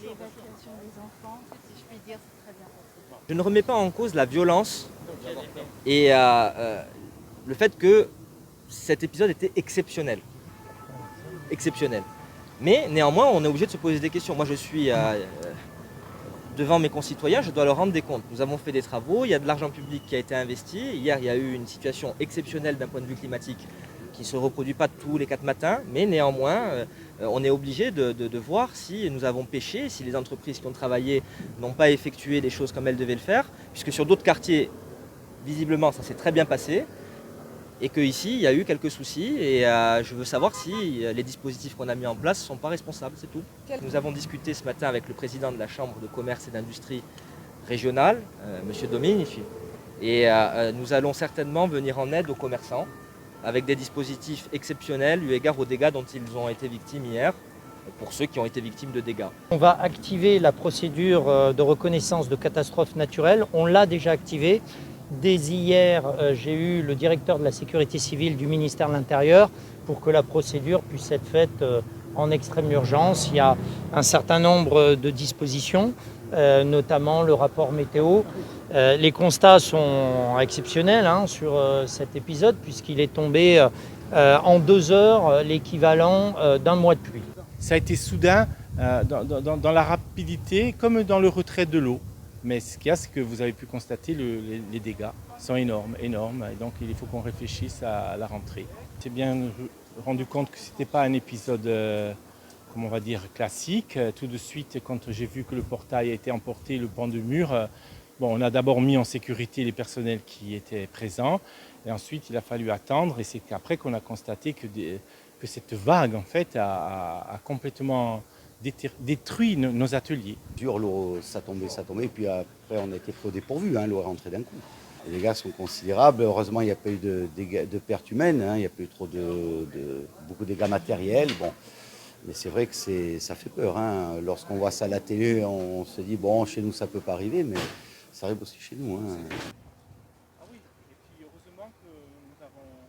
l'évacuation des enfants, si je puis dire, c'est très bien passé. Je ne remets pas en cause la violence et le fait que cet épisode était exceptionnel. Exceptionnel. Mais néanmoins, on est obligé de se poser des questions. Moi, je suis devant mes concitoyens, je dois leur rendre des comptes. Nous avons fait des travaux, il y a de l'argent public qui a été investi. Hier, il y a eu une situation exceptionnelle d'un point de vue climatique qui ne se reproduit pas tous les 4 matins, mais néanmoins, on est obligé de voir si nous avons péché, si les entreprises qui ont travaillé n'ont pas effectué les choses comme elles devaient le faire, puisque sur d'autres quartiers, visiblement, ça s'est très bien passé, et qu'ici, il y a eu quelques soucis, et je veux savoir si les dispositifs qu'on a mis en place ne sont pas responsables, c'est tout. Nous avons discuté ce matin avec le président de la Chambre de commerce et d'industrie régionale, M. Dominici, et nous allons certainement venir en aide aux commerçants, avec des dispositifs exceptionnels eu égard aux dégâts dont ils ont été victimes hier, pour ceux qui ont été victimes de dégâts. On va activer la procédure de reconnaissance de catastrophe naturelle. On l'a déjà activée. Dès hier, j'ai eu le directeur de la sécurité civile du ministère de l'Intérieur pour que la procédure puisse être faite en extrême urgence. Il y a un certain nombre de dispositions, notamment le rapport météo. Les constats sont exceptionnels sur cet épisode puisqu'il est tombé en 2 heures l'équivalent d'un mois de pluie. Ça a été soudain dans la rapidité comme dans le retrait de l'eau. Mais ce qu'il y a, c'est que vous avez pu constater les dégâts sont énormes. Et donc il faut qu'on réfléchisse à la rentrée. J'ai bien rendu compte que ce n'était pas un épisode, comment on va dire, classique. Tout de suite, quand j'ai vu que le portail a été emporté, le pan de mur, on a d'abord mis en sécurité les personnels qui étaient présents. Et ensuite, il a fallu attendre. Et c'est après qu'on a constaté que cette vague, en fait, a complètement détruit nos ateliers. L'eau, ça tombait, et puis après on a été pris au dépourvu, l'eau est rentrée d'un coup. Les dégâts sont considérables, heureusement il n'y a pas eu de pertes humaines, il n'y a pas eu beaucoup de dégâts matériels. Mais c'est vrai que ça fait peur. Lorsqu'on voit ça à la télé, on se dit chez nous ça ne peut pas arriver, mais ça arrive aussi chez nous. Ah oui, et puis heureusement que nous avons